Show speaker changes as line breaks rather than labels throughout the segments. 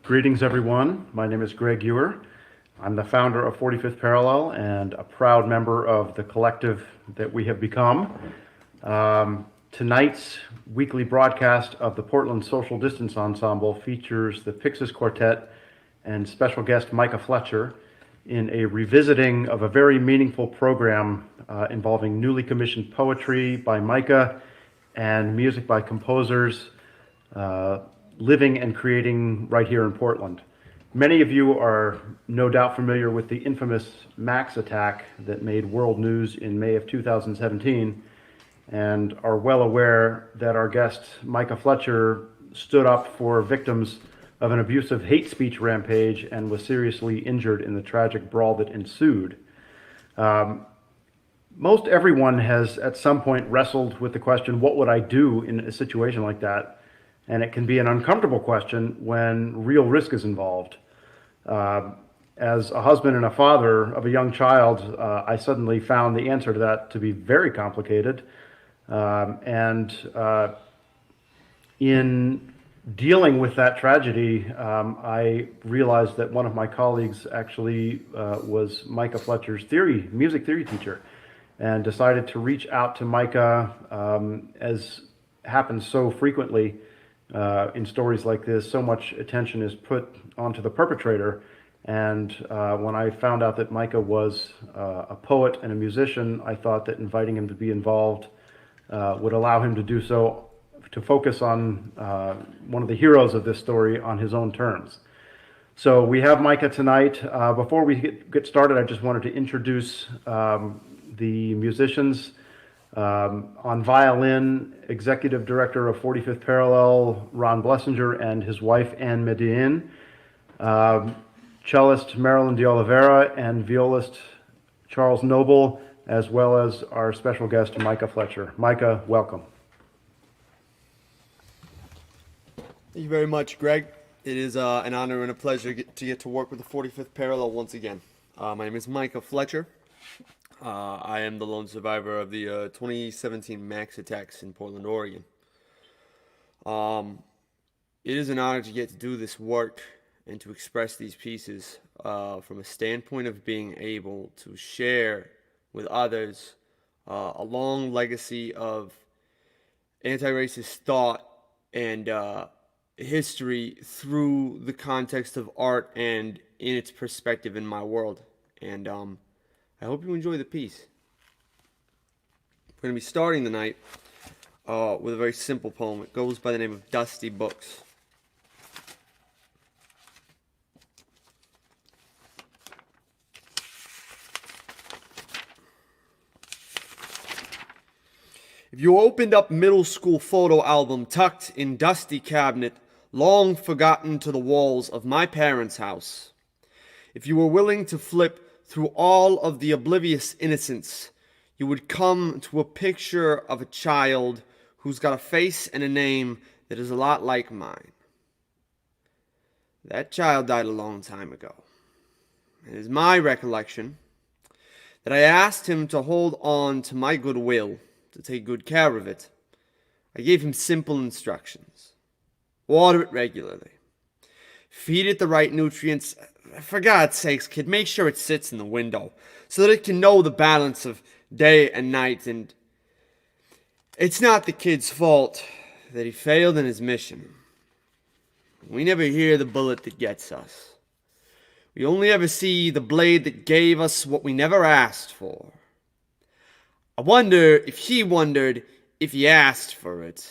Greetings, everyone. My name is Greg Ewer. I'm the founder of 45th Parallel and a proud member of the collective that we have become. Tonight's weekly broadcast of the Portland Social Distance Ensemble features the Pyxis Quartet and special guest Micah Fletcher in a revisiting of a very meaningful program involving newly commissioned poetry by Micah and music by composers living and creating right here in Portland. Many of you are no doubt familiar with the infamous Max attack that made world news in May of 2017 and are well aware that our guest Micah Fletcher stood up for victims of an abusive hate speech rampage and was seriously injured in the tragic brawl that ensued. Most everyone has at some point wrestled with the question, what would I do in a situation like that? And it can be an uncomfortable question when real risk is involved. As a husband and a father of a young child, I suddenly found the answer to that to be very complicated. In dealing with that tragedy, I realized that one of my colleagues actually was Micah Fletcher's music theory teacher, and decided to reach out to Micah, as happens so frequently in stories like this. So much attention is put onto the perpetrator, and when I found out that Micah was a poet and a musician, I thought that inviting him to be involved would allow him to do so, to focus on one of the heroes of this story on his own terms. So we have Micah tonight. Before we get started, I just wanted to introduce the musicians. On violin, Executive Director of 45th Parallel, Ron Blessinger, and his wife, Anne Medellin. Cellist Marilyn de Oliveira and violist Charles Noble, as well as our special guest, Micah Fletcher. Micah, welcome.
Thank you very much, Greg. It is an honor and a pleasure to get to work with the 45th Parallel once again. My name is Micah Fletcher. I am the lone survivor of the 2017 Max attacks in Portland, Oregon. It is an honor to get to do this work and to express these pieces from a standpoint of being able to share with others a long legacy of anti-racist thought and history through the context of art and in its perspective in my world. And I hope you enjoy the piece. We're going to be starting the night with a very simple poem. It goes by the name of Dusty Books. If you opened up middle school photo album tucked in dusty cabinet, long forgotten to the walls of my parents' house, if you were willing to flip through all of the oblivious innocence, you would come to a picture of a child who's got a face and a name that is a lot like mine. That child died a long time ago. It is my recollection that I asked him to hold on to my goodwill, to take good care of it. I gave him simple instructions. Water it regularly. Feed it the right nutrients. For God's sakes, kid, make sure it sits in the window so that it can know the balance of day and night. And it's not the kid's fault that he failed in his mission. We never hear the bullet that gets us. We only ever see the blade that gave us what we never asked for. I wonder if he wondered if he asked for it.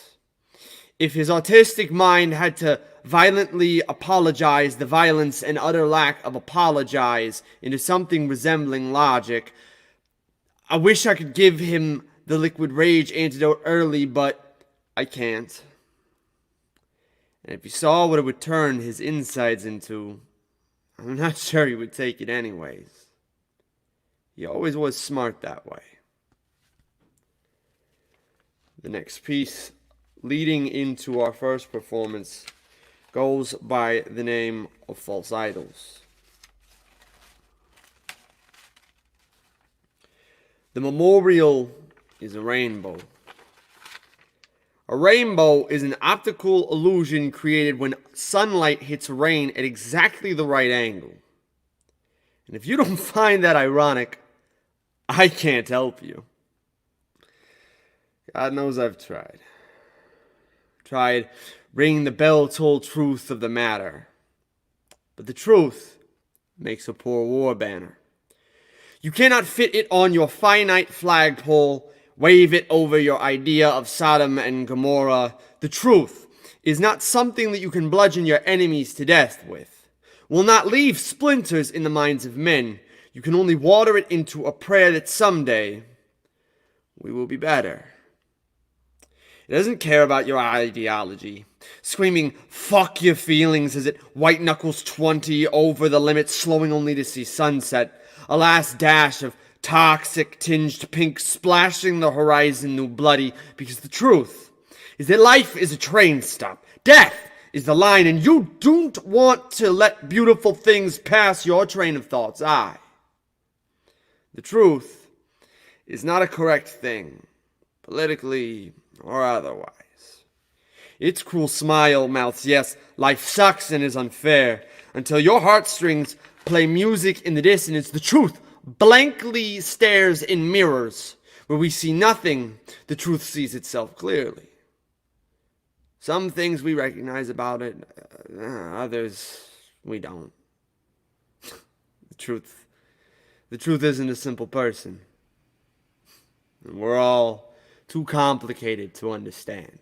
If his autistic mind had to violently apologize the violence and utter lack of apologize into something resembling logic. I wish I could give him the liquid rage antidote early, but I can't. And if you saw what it would turn his insides into, I'm not sure he would take it anyways. He always was smart that way. The next piece, leading into our first performance, goes by the name of False Idols. The memorial is a rainbow. A rainbow is an optical illusion created when sunlight hits rain at exactly the right angle. And if you don't find that ironic, I can't help you. God knows I've tried. Tried ringing the bell-toll truth of the matter. But the truth makes a poor war banner. You cannot fit it on your finite flagpole, wave it over your idea of Sodom and Gomorrah. The truth is not something that you can bludgeon your enemies to death with. Will not leave splinters in the minds of men. You can only water it into a prayer that someday we will be better. It doesn't care about your ideology, screaming fuck your feelings as it white knuckles 20 over the limit, slowing only to see sunset, a last dash of toxic tinged pink splashing the horizon new bloody, because the truth is that life is a train stop, death is the line, and you don't want to let beautiful things pass your train of thoughts. The truth is not a correct thing, politically or otherwise. Its cruel smile mouths, yes, life sucks and is unfair, until your heartstrings play music in the dissonance. The truth blankly stares in mirrors where we see nothing. The truth sees itself clearly. Some things we recognize about it, others we don't. The truth isn't a simple person. And we're all too complicated to understand.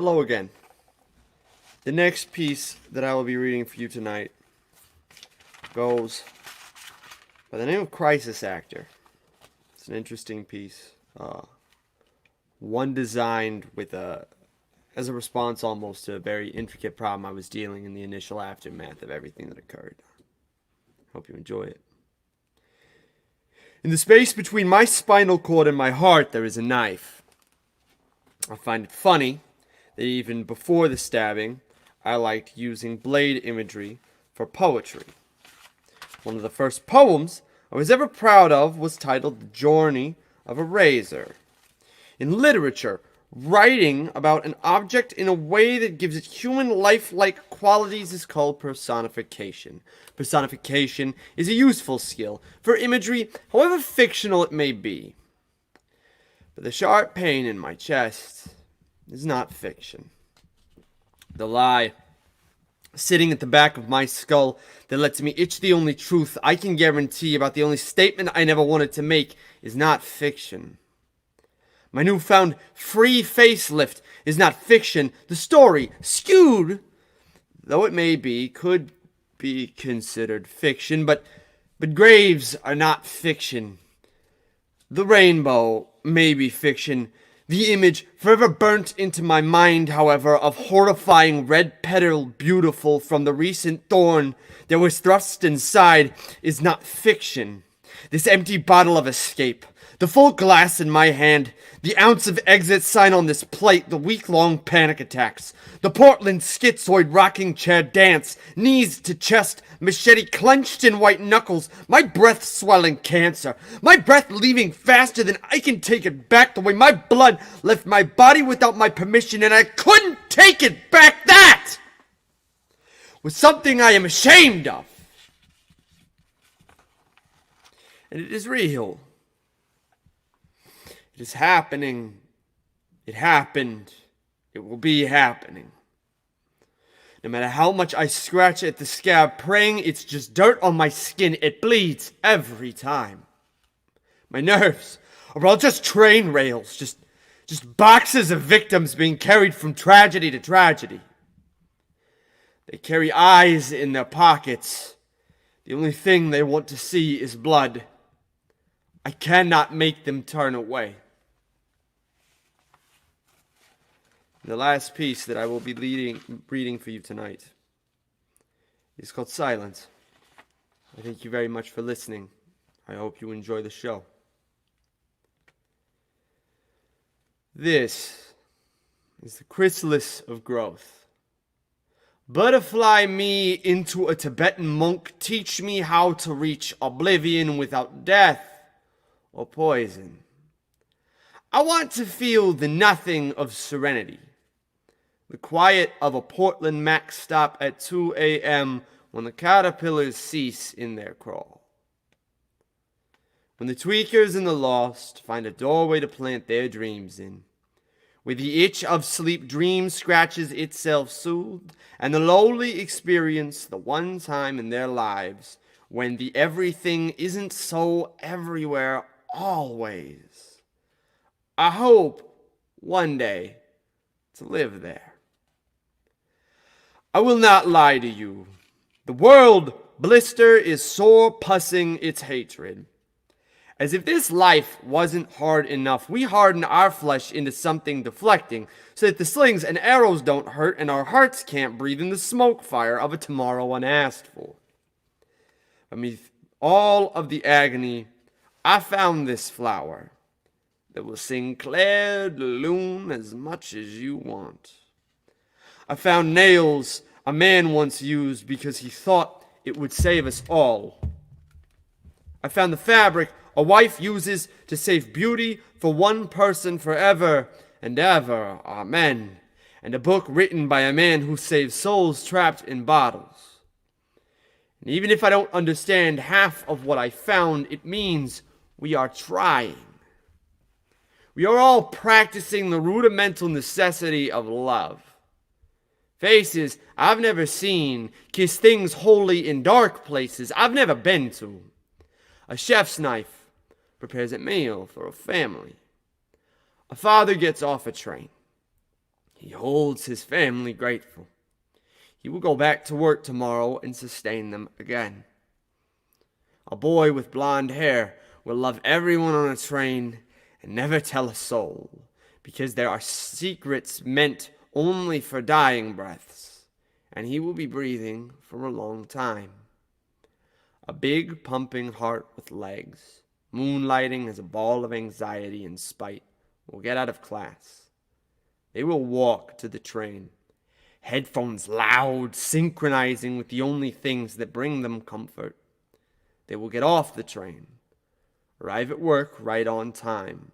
Hello again. The next piece that I will be reading for you tonight goes by the name of Crisis Actor. It's an interesting piece. One designed with as a response almost to a very intricate problem I was dealing in the initial aftermath of everything that occurred. Hope you enjoy it. In the space between my spinal cord and my heart, there is a knife. I find it funny that even before the stabbing, I liked using blade imagery for poetry. One of the first poems I was ever proud of was titled The Journey of a Razor. In literature, writing about an object in a way that gives it human lifelike qualities is called personification. Personification is a useful skill for imagery, however fictional it may be. But the sharp pain in my chest is not fiction. The lie sitting at the back of my skull that lets me itch the only truth I can guarantee about the only statement I never wanted to make is not fiction. My newfound free facelift is not fiction. The story, skewed though it may be, could be considered fiction, but graves are not fiction. The rainbow may be fiction. The image forever burnt into my mind, however, of horrifying red petal beautiful from the recent thorn that was thrust inside is not fiction. This empty bottle of escape, the full glass in my hand, the ounce of exit sign on this plate, the week-long panic attacks, the Portland schizoid rocking chair dance, knees to chest, machete clenched in white knuckles, my breath swelling cancer, my breath leaving faster than I can take it back, the way my blood left my body without my permission, and I couldn't take it back. That was something I am ashamed of. And it is real. It is happening. It happened. It will be happening. No matter how much I scratch at the scab, praying it's just dirt on my skin, it bleeds every time. My nerves are all just train rails, just boxes of victims being carried from tragedy to tragedy. They carry eyes in their pockets. The only thing they want to see is blood. I cannot make them turn away. The last piece that I will be reading for you tonight is called Silence. I thank you very much for listening. I hope you enjoy the show. This is the chrysalis of growth. Butterfly me into a Tibetan monk. Teach me how to reach oblivion without death or poison. I want to feel the nothing of serenity. The quiet of a Portland Mac stop at 2 a.m. when the caterpillars cease in their crawl. When the tweakers and the lost find a doorway to plant their dreams in. Where the itch of sleep dream scratches itself soothed, and the lowly experience the one time in their lives when the everything isn't so everywhere always. I hope one day to live there. I will not lie to you. The world blister is sore pussing its hatred. As if this life wasn't hard enough, we harden our flesh into something deflecting so that the slings and arrows don't hurt and our hearts can't breathe in the smoke fire of a tomorrow unasked for. Beneath all of the agony, I found this flower that will sing Clair de Lune as much as you want. I found nails a man once used because he thought it would save us all. I found the fabric a wife uses to save beauty for one person forever and ever. Amen. And a book written by a man who saves souls trapped in bottles. And even if I don't understand half of what I found, it means we are trying. We are all practicing the rudimental necessity of love. Faces I've never seen, kiss things holy in dark places I've never been to. A chef's knife prepares a meal for a family. A father gets off a train. He holds his family grateful. He will go back to work tomorrow and sustain them again. A boy with blonde hair will love everyone on a train and never tell a soul, because there are secrets meant only for dying breaths, and he will be breathing for a long time. A big pumping heart with legs, moonlighting as a ball of anxiety and spite, will get out of class. They will walk to the train, headphones loud, synchronizing with the only things that bring them comfort. They will get off the train, arrive at work right on time.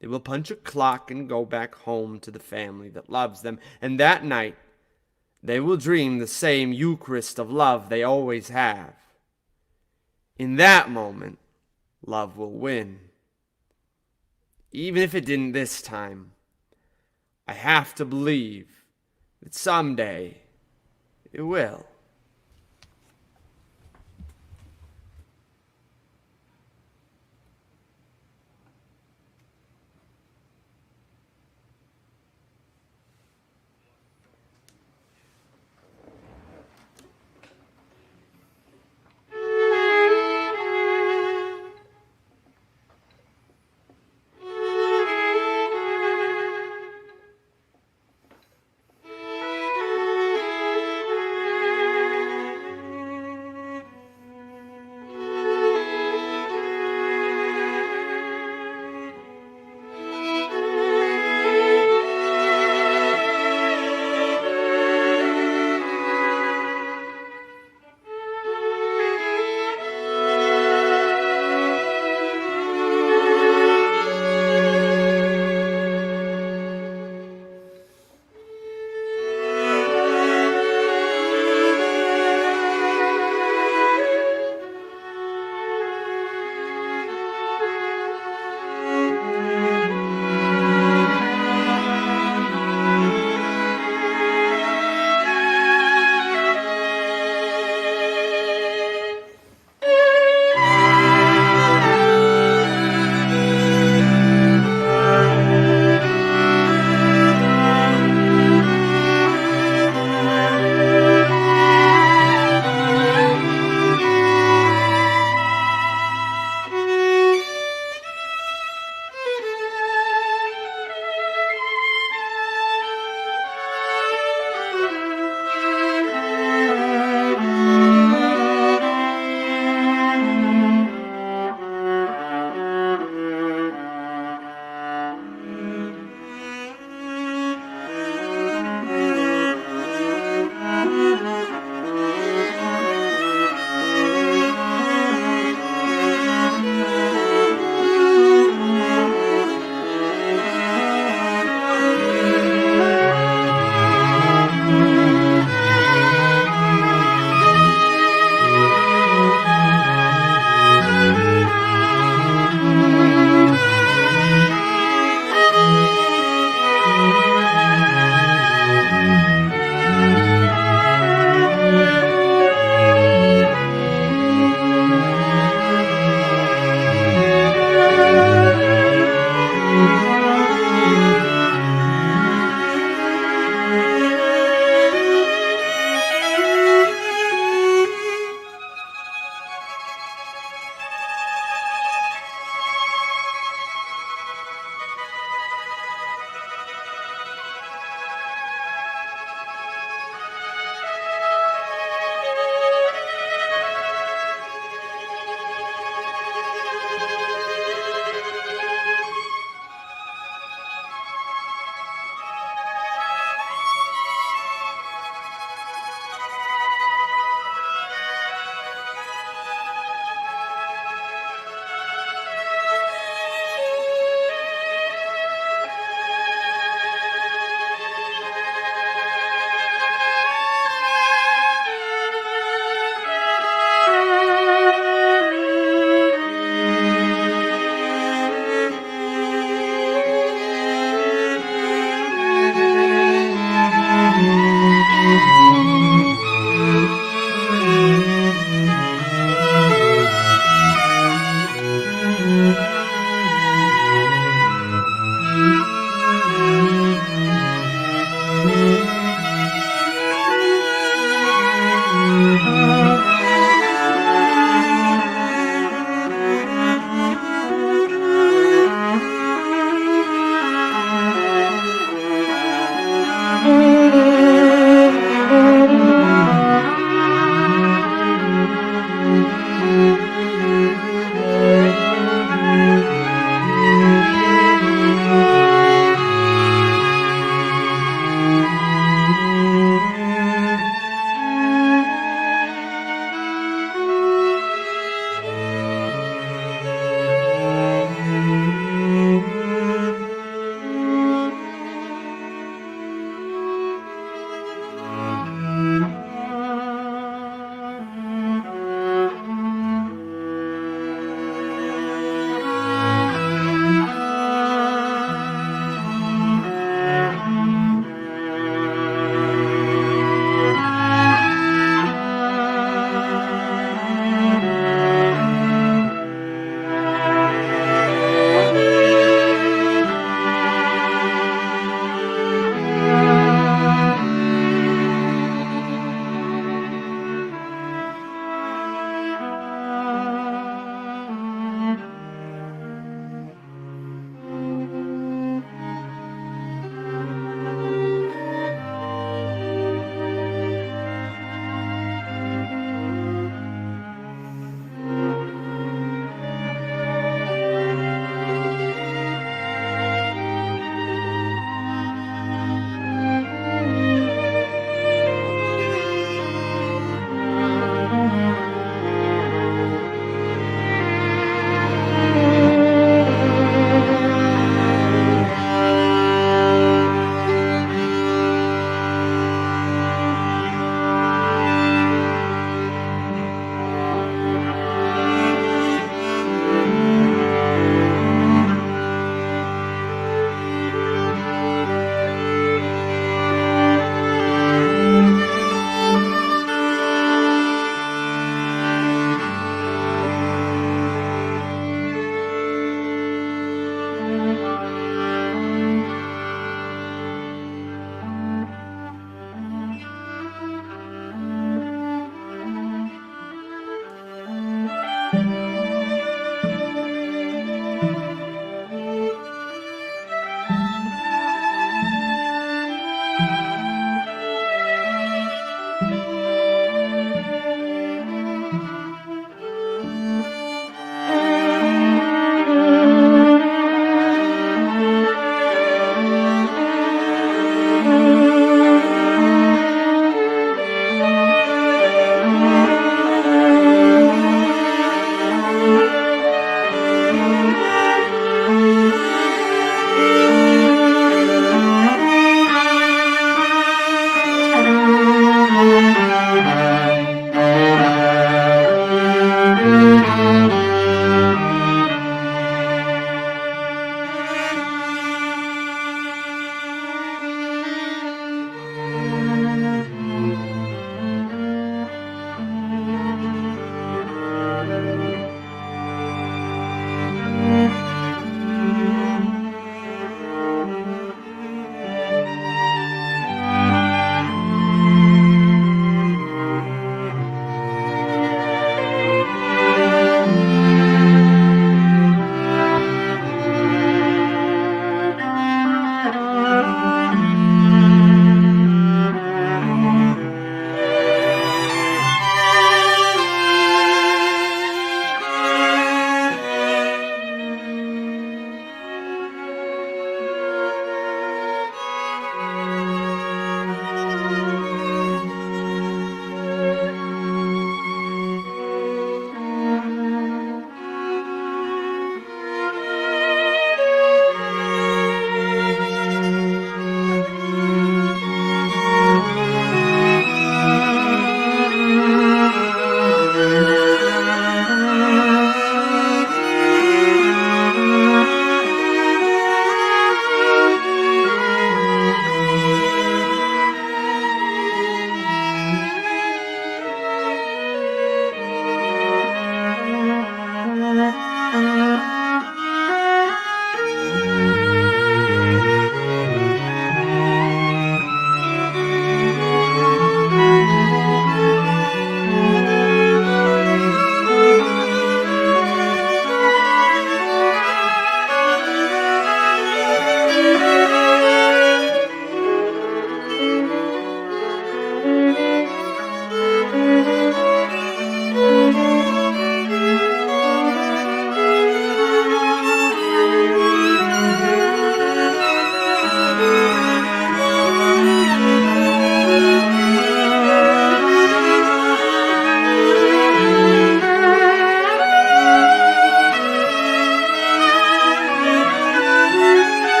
They will punch a clock and go back home to the family that loves them. And that night, they will dream the same Eucharist of love they always have. In that moment, love will win. Even if it didn't this time, I have to believe that someday it will.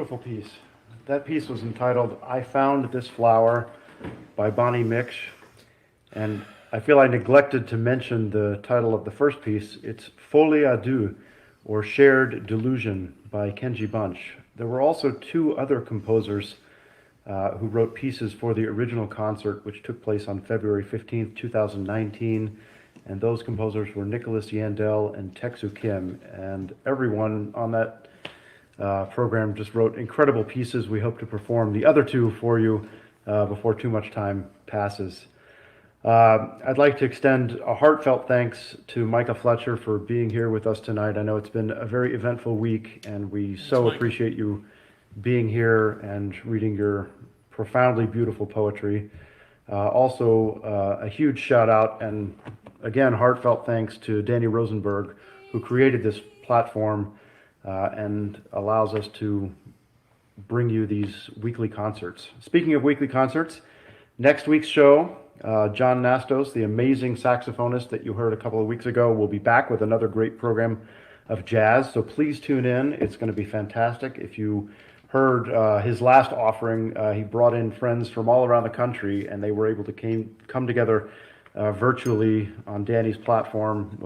beautiful piece. That piece was entitled "I Found This Flower" by Bonnie Miksch. And I feel I neglected to mention the title of the first piece. It's Folie à Deux, or Shared Delusion, by Kenji Bunch. There were also two other composers who wrote pieces for the original concert, which took place on February 15th, 2019. And those composers were Nicholas Yandel and Teksu Kim. And everyone on that program just wrote incredible pieces. We hope to perform the other two for you before too much time passes. I'd like to extend a heartfelt thanks to Micah Fletcher for being here with us tonight. I know it's been a very eventful week, and we so appreciate you being here and reading your profoundly beautiful poetry. Also, a huge shout out and again, heartfelt thanks to Danny Rosenberg, who created this platform and allows us to bring you these weekly concerts. Speaking of weekly concerts, next week's show, John Nastos, the amazing saxophonist that you heard a couple of weeks ago, will be back with another great program of jazz. So please tune in. It's going to be fantastic. If you heard his last offering, he brought in friends from all around the country, and they were able to come together virtually on Danny's platform,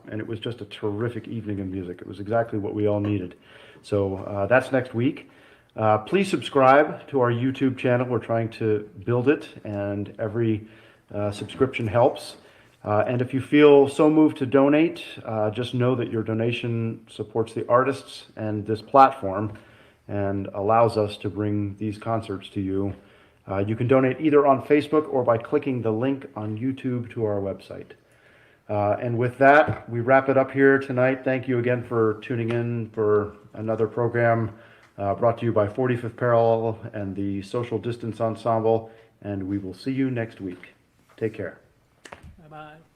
and it was just a terrific evening of music. It was exactly what we all needed. So that's next week. Please subscribe to our YouTube channel. We're trying to build it, and every subscription helps. And if you feel so moved to donate, just know that your donation supports the artists and this platform and allows us to bring these concerts to you. You can donate either on Facebook or by clicking the link on YouTube to our website. And with that, we wrap it up here tonight. Thank you again for tuning in for another program brought to you by 45th Parallel and the Social Distance Ensemble. And we will see you next week. Take care.
Bye-bye.